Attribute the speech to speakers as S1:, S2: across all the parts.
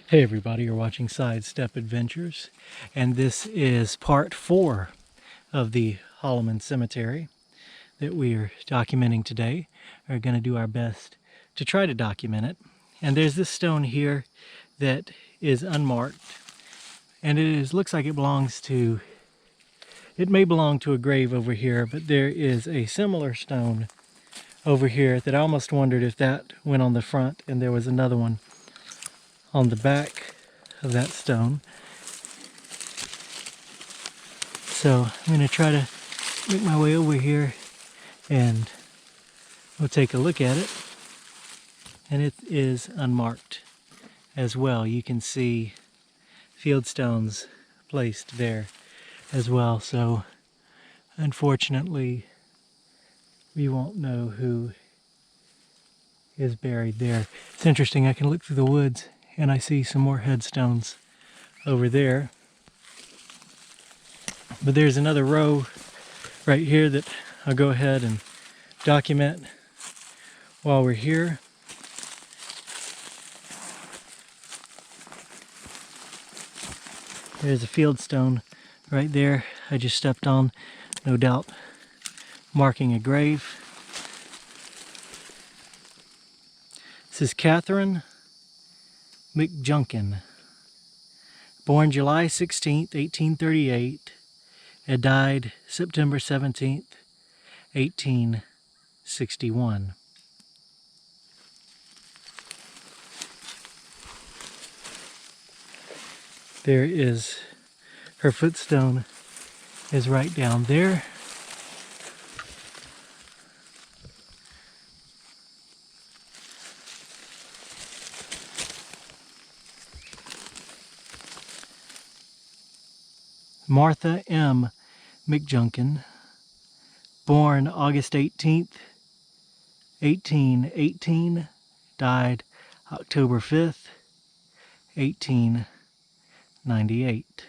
S1: Hey everybody, you're watching Sidestep Adventures, and this is part 4 of the Holloman Cemetery that we are documenting today. We're going to do our best to try to document it. And there's this stone here that is unmarked, and looks like it may belong to a grave over here, but there is a similar stone over here that I almost wondered if that went on the front and there was another one on the back of that stone. So I'm going to try to make my way over here and we'll take a look at it. And it is unmarked as well. You can see field stones placed there as well. So unfortunately we won't know who is buried there. It's interesting, I can look through the woods and I see some more headstones over there. But there's another row right here that I'll go ahead and document while we're here. There's a field stone right there I just stepped on, no doubt marking a grave. This is Catherine McJunkin, born July 16th, 1838, and died September 17th, 1861. There is, her footstone is right down there. Martha M. McJunkin, born August 18th, 1818, died October 5th, 1898.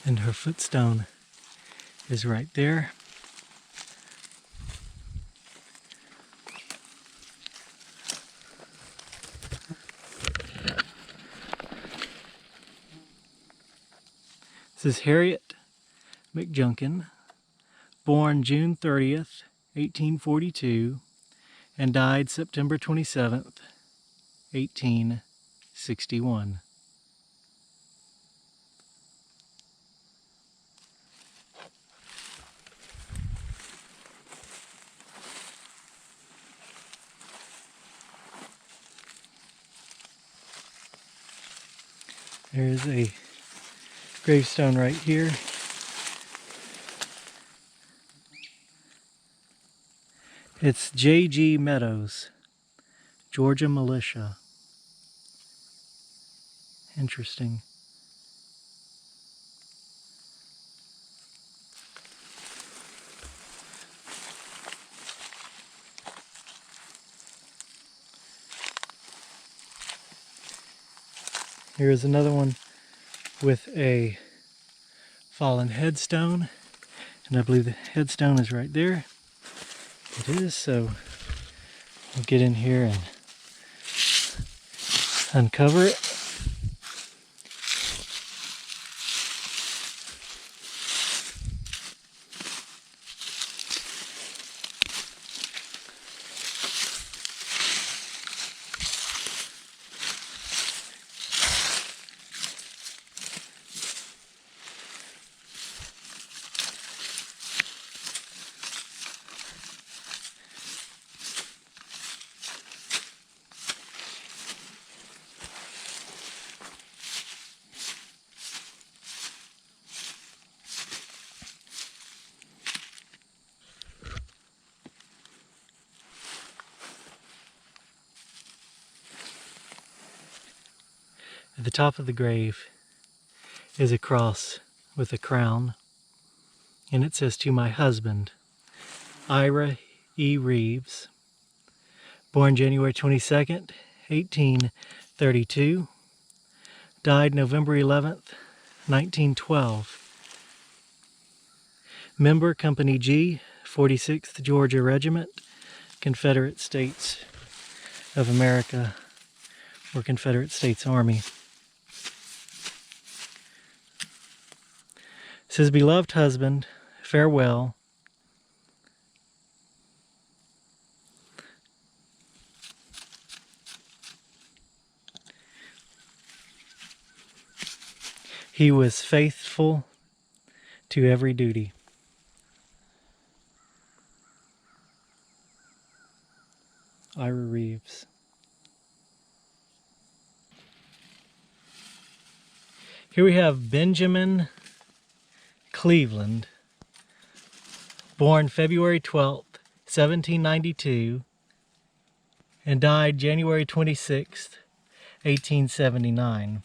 S1: And her footstone is right there. This is Harriet McJunkin, born June 30th, 1842, and died September 27th, 1861. There's a gravestone right here. It's J.G. Meadows, Georgia Militia. Interesting. Here is another one with a fallen headstone, and I believe the headstone is right there. It is, so I'll get in here and uncover it. At the top of the grave is a cross with a crown, and it says, "To my husband, Ira E. Reeves, born January 22nd, 1832, died November 11th, 1912. Member Company G, 46th Georgia Regiment, Confederate States of America, or Confederate States Army. It says, beloved husband, farewell. He was faithful to every duty. Ira Reeves. Here we have Benjamin Cleveland, born February 12th, 1792, and died January 26th, 1879.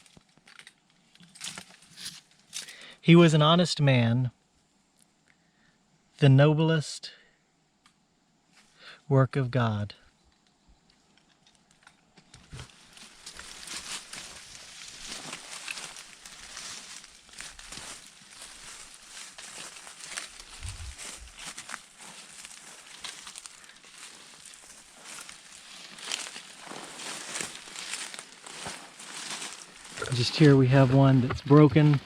S1: He was an honest man, the noblest work of God. Just here we have one that's broken.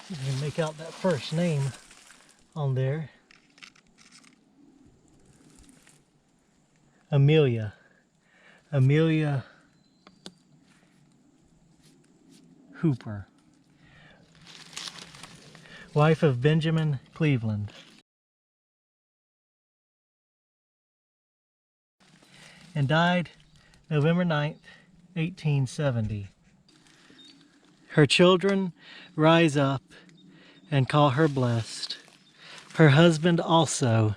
S1: You can make out that first name on there. Amelia Hooper, wife of Benjamin Cleveland, and died November 9th, 1870. Her children rise up and call her blessed. Her husband also,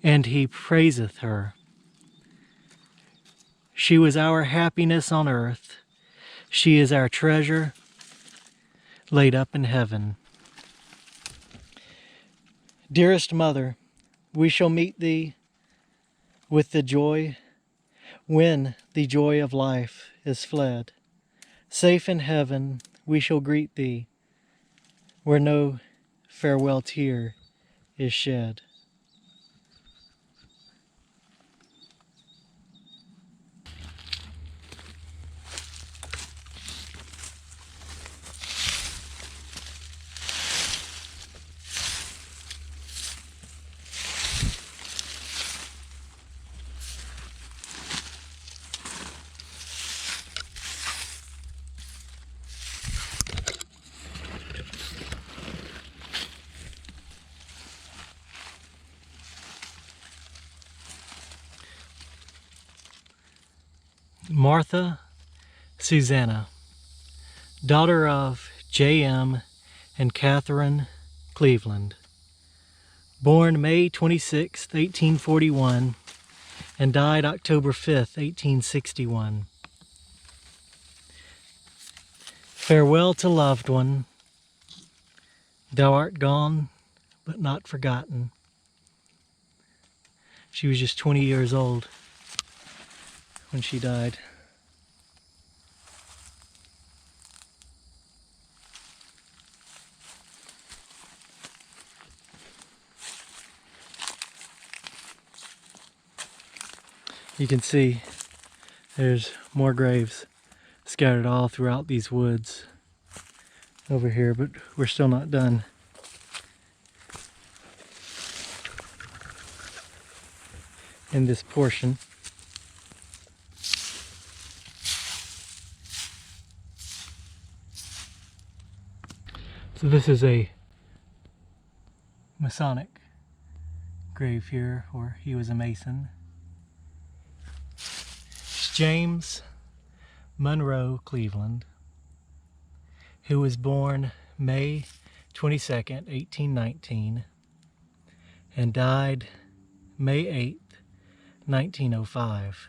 S1: and he praiseth her. She was our happiness on earth. She is our treasure laid up in heaven. Dearest mother, we shall meet thee with the joy when the joy of life is fled. Safe in heaven we shall greet thee, where no farewell tear is shed. Martha Susannah, daughter of J.M. and Catherine Cleveland, born May 26, 1841, and died October 5, 1861. Farewell to loved one, thou art gone, but not forgotten. She was just 20 years old when she died. You can see there's more graves scattered all throughout these woods over here, but we're still not done. In this portion. So this is a Masonic grave here, or he was a Mason. It's James Monroe Cleveland, who was born May 22nd, 1819, and died May 8th, 1905.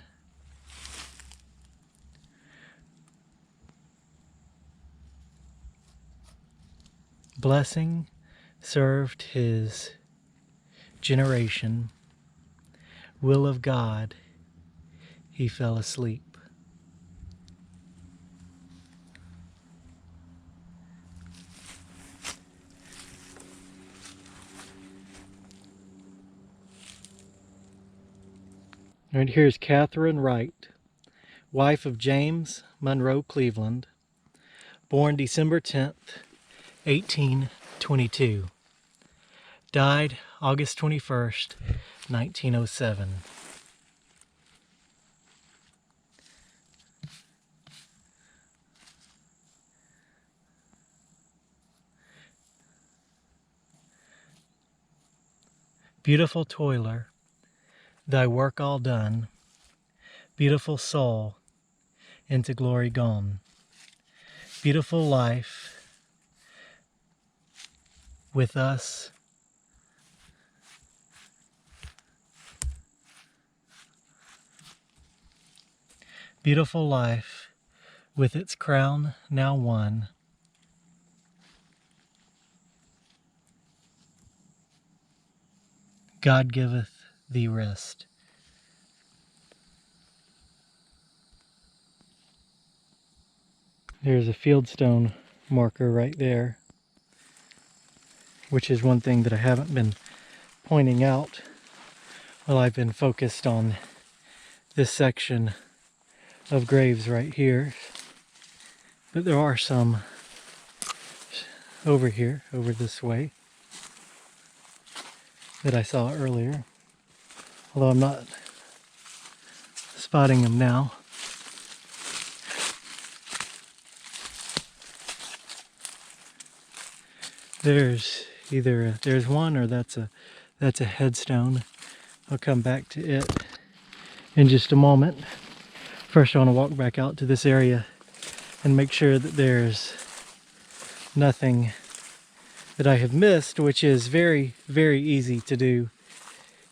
S1: blessing served his generation, will of God, he fell asleep. And here's Catherine Wright, wife of James Monroe Cleveland, born December 10th, 1822. Died August 21st, 1907. Beautiful toiler, thy work all done, beautiful soul, into glory gone. Beautiful life with us. Beautiful life with its crown now won. God giveth thee rest. There's a fieldstone marker right there, which is one thing that I haven't been pointing out while I've been focused on this section of graves right here. But there are some over here, over this way, that I saw earlier, although I'm not spotting them now. There's there's one, or that's a headstone. I'll come back to it in just a moment. First I want to walk back out to this area and make sure that there's nothing that I have missed, which is very, very easy to do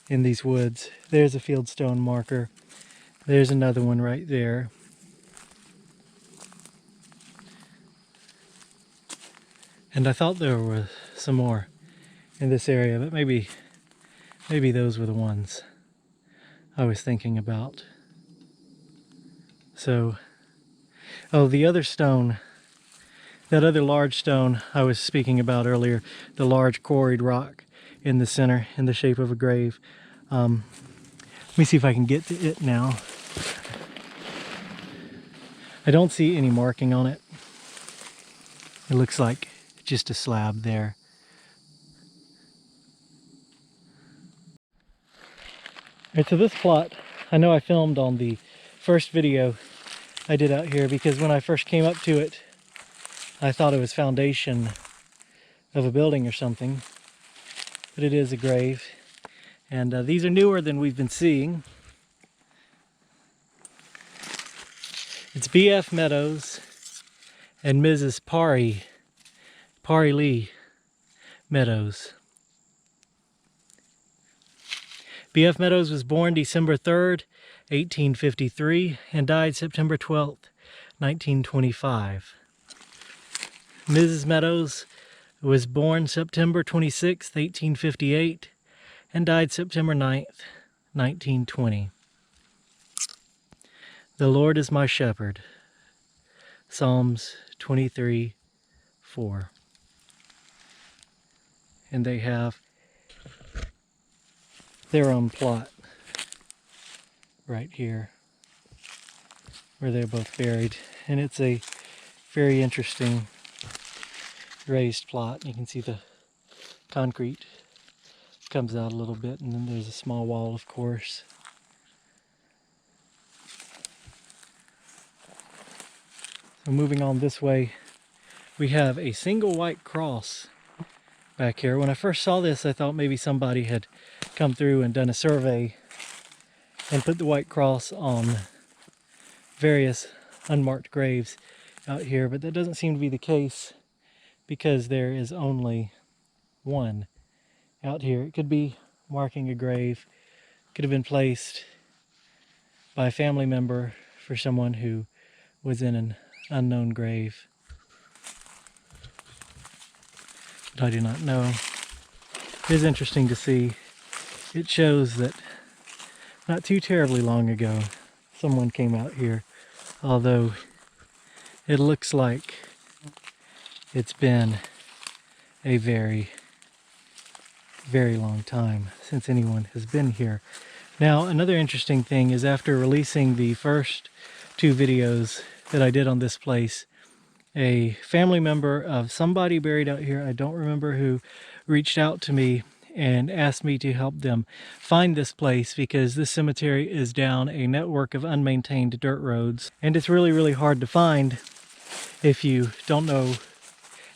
S1: in these woods. There's a fieldstone marker. There's another one right there. And I thought there was some more in this area, but maybe those were the ones I was thinking about. So, oh, the other stone, that other large stone I was speaking about earlier, the large quarried rock in the center in the shape of a grave. Let me see if I can get to it now. I don't see any marking on it. It looks like just a slab there. Alright, so this plot, I know I filmed on the first video I did out here, because when I first came up to it, I thought it was foundation of a building or something, but it is a grave. And these are newer than we've been seeing. It's B.F. Meadows and Mrs. Parry Lee Meadows. B.F. Meadows was born December 3rd, 1853, and died September 12th, 1925. Mrs. Meadows was born September 26th, 1858, and died September 9th, 1920. The Lord is my shepherd. Psalms 23:4. And they have their own plot right here where they're both buried. And it's a very interesting raised plot. You can see the concrete comes out a little bit, and then there's a small wall, of course. So moving on this way, we have a single white cross back here. When I first saw this, I thought maybe somebody had come through and done a survey and put the white cross on various unmarked graves out here, but that doesn't seem to be the case, because there is only one out here. It could be marking a grave, could have been placed by a family member for someone who was in an unknown grave. but I do not know. It is interesting to see. It shows that not too terribly long ago, someone came out here, although it looks like it's been a very, very long time since anyone has been here. Now, another interesting thing is after releasing the first 2 videos that I did on this place, a family member of somebody buried out here, I don't remember who, reached out to me and asked me to help them find this place because this cemetery is down a network of unmaintained dirt roads, and it's really, really hard to find if you don't know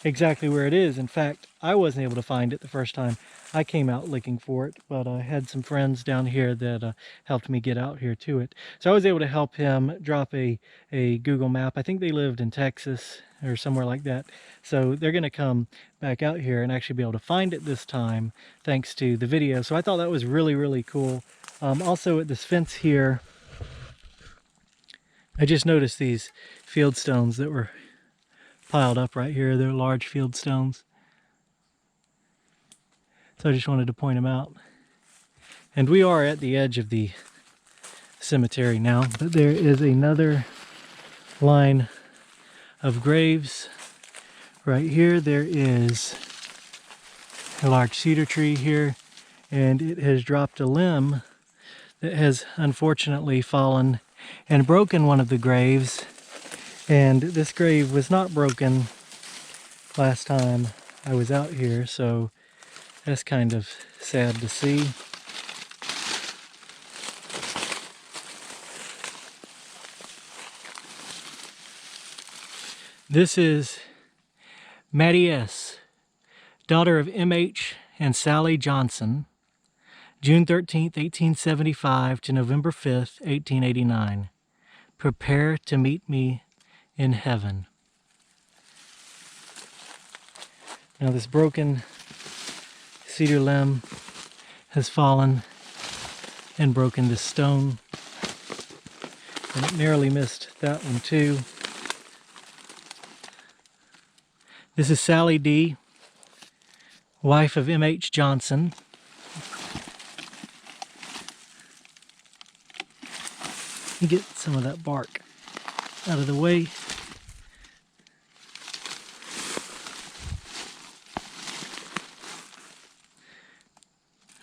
S1: exactly where it is. In fact, I wasn't able to find it the first time I came out looking for it, but I had some friends down here that helped me get out here to it. So I was able to help him drop a Google map. I think they lived in Texas or somewhere like that. So they're going to come back out here and actually be able to find it this time thanks to the video. So I thought that was really, really cool. Also at this fence here, I just noticed these field stones that were piled up right here. They're large field stones. So I just wanted to point them out. And we are at the edge of the cemetery now, but there is another line of graves right here. There is a large cedar tree here, and it has dropped a limb that has unfortunately fallen and broken one of the graves. And this grave was not broken last time I was out here, so that's kind of sad to see. This is Matias, daughter of M.H. and Sally Johnson, June 13th, 1875 to November 5th, 1889. Prepare to meet me in heaven. Now this broken cedar limb has fallen and broken this stone, and it narrowly missed that one too. This is Sally D., wife of M.H. Johnson. Let me get some of that bark out of the way.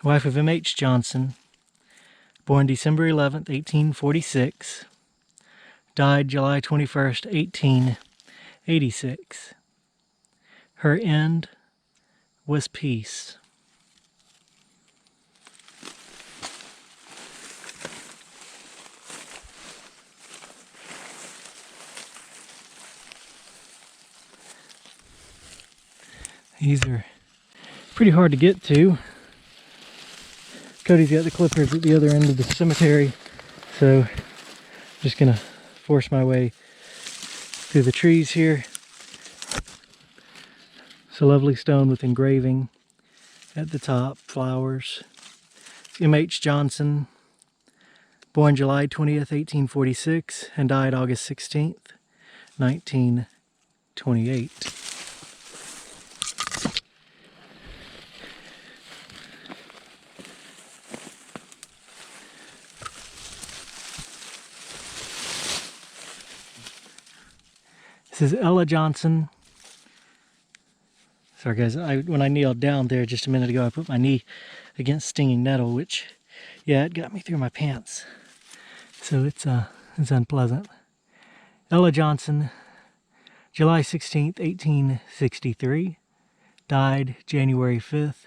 S1: Wife of M.H. Johnson, born December 11th, 1846, died July 21st, 1886. Her end was peace. These are pretty hard to get to. Cody's got the clippers at the other end of the cemetery, so I'm just gonna force my way through the trees here. It's a lovely stone with engraving at the top, flowers. M.H. Johnson, born July 20th, 1846, and died August 16th, 1928. This is Ella Johnson. Sorry guys, when I kneeled down there just a minute ago, I put my knee against stinging nettle, which, yeah, it got me through my pants. So it's unpleasant. Ella Johnson, July 16th, 1863, died January 5th,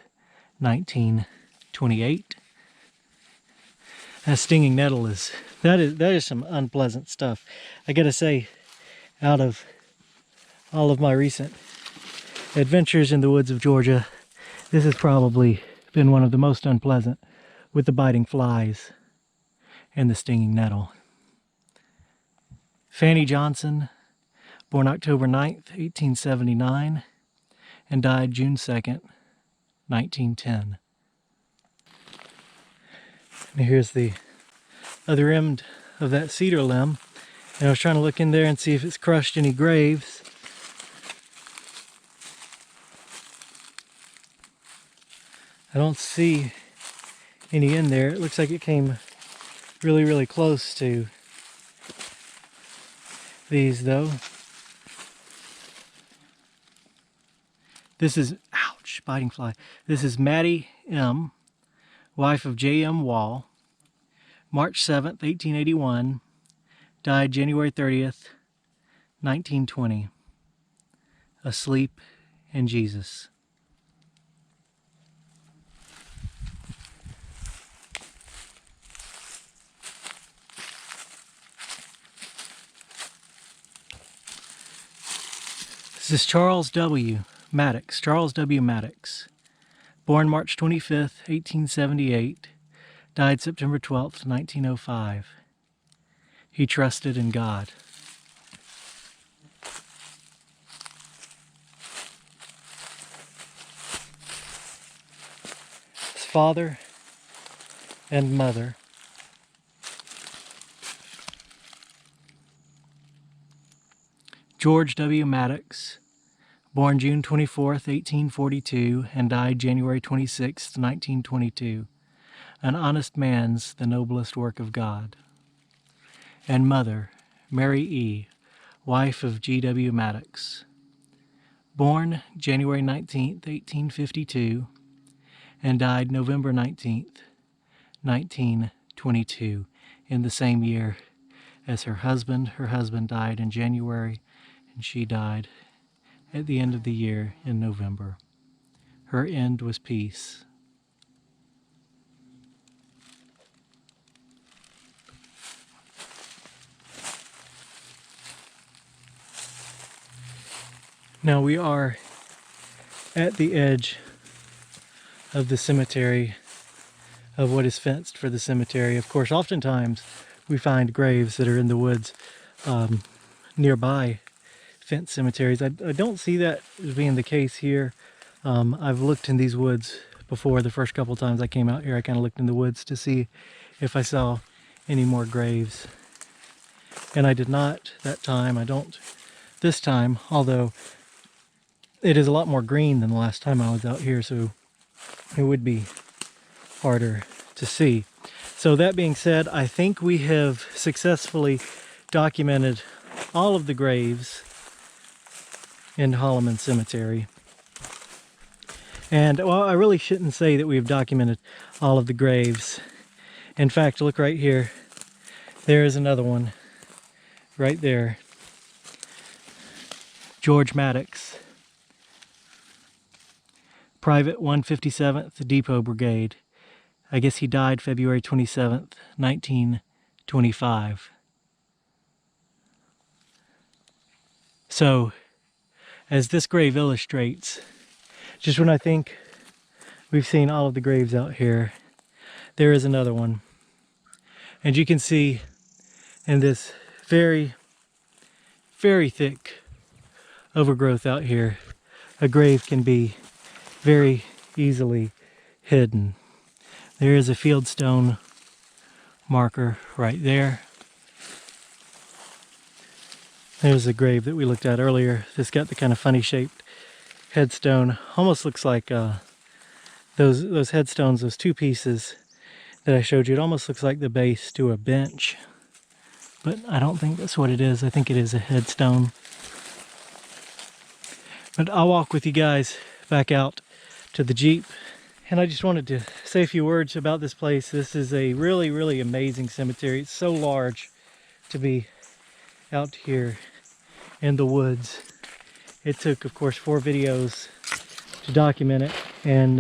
S1: 1928. That stinging nettle that is some unpleasant stuff. I gotta say, out of all of my recent adventures in the woods of Georgia, this has probably been one of the most unpleasant, with the biting flies and the stinging nettle. Fanny Johnson, born October 9th, 1879, and died June 2nd, 1910. And here's the other end of that cedar limb. And I was trying to look in there and see if it's crushed any graves. I don't see any in there. It looks like it came really close to these though. This is, ouch, biting fly. This is Mattie M., wife of J.M. Wall, March 7th, 1881, died January 30th, 1920, asleep in Jesus. This is Charles W. Maddox, Charles W. Maddox, born March 25th, 1878, died September 12th, 1905. He trusted in God. His father and mother. George W. Maddox, born June 24th, 1842, and died January 26th, 1922. An honest man's the noblest work of God. And mother, Mary E., wife of G.W. Maddox, born January 19th, 1852, and died November 19th, 1922, in the same year as her husband. Her husband died in January, and she died at the end of the year in November. Her end was peace. Now we are at the edge of the cemetery, of what is fenced for the cemetery. Of course, oftentimes we find graves that are in the woods nearby fenced cemeteries. I don't see that as being the case here. I've looked in these woods before. The first couple times I came out here, I kind of looked in the woods to see if I saw any more graves. And I did not that time. I don't this time, although it is a lot more green than the last time I was out here, so it would be harder to see. So that being said, I think we have successfully documented all of the graves in Holloman Cemetery. And well, I really shouldn't say that we've documented all of the graves. In fact, look right here. There is another one right there. George Maddox, Private 157th Depot Brigade. I guess he died February 27th, 1925. So, as this grave illustrates, just when I think we've seen all of the graves out here, there is another one. And you can see in this very thick overgrowth out here, a grave can be very easily hidden. There is a fieldstone marker right there. There's a grave that we looked at earlier. This got the kind of funny shaped headstone. Almost looks like those headstones, those two pieces that I showed you. It almost looks like the base to a bench, but I don't think that's what it is. I think it is a headstone. But I'll walk with you guys back out to the Jeep. And I just wanted to say a few words about this place. This is a really amazing cemetery. It's so large to be out here in the woods. It took, of course, 4 videos to document it. And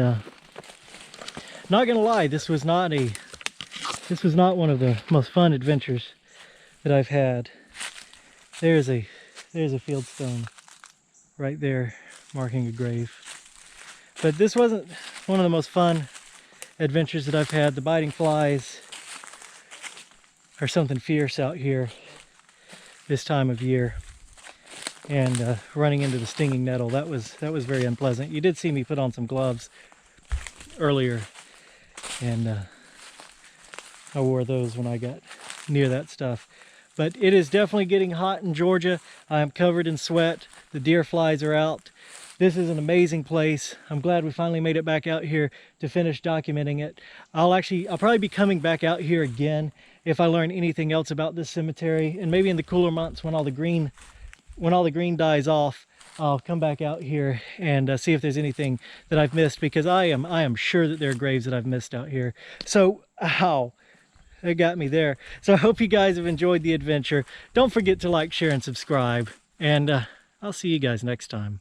S1: not gonna lie, this was not one of the most fun adventures that I've had. There's a fieldstone right there marking a grave. But this wasn't one of the most fun adventures that I've had. The biting flies are something fierce out here this time of year. And running into the stinging nettle, that was very unpleasant. You did see me put on some gloves earlier, and I wore those when I got near that stuff. But it is definitely getting hot in Georgia. I am covered in sweat. The deer flies are out. This is an amazing place. I'm glad we finally made it back out here to finish documenting it. I'll probably be coming back out here again if I learn anything else about this cemetery, and maybe in the cooler months when all the green dies off, I'll come back out here and see if there's anything that I've missed, because I am sure that there are graves that I've missed out here. So, ow, that got me there. So I hope you guys have enjoyed the adventure. Don't forget to like, share, and subscribe, and I'll see you guys next time.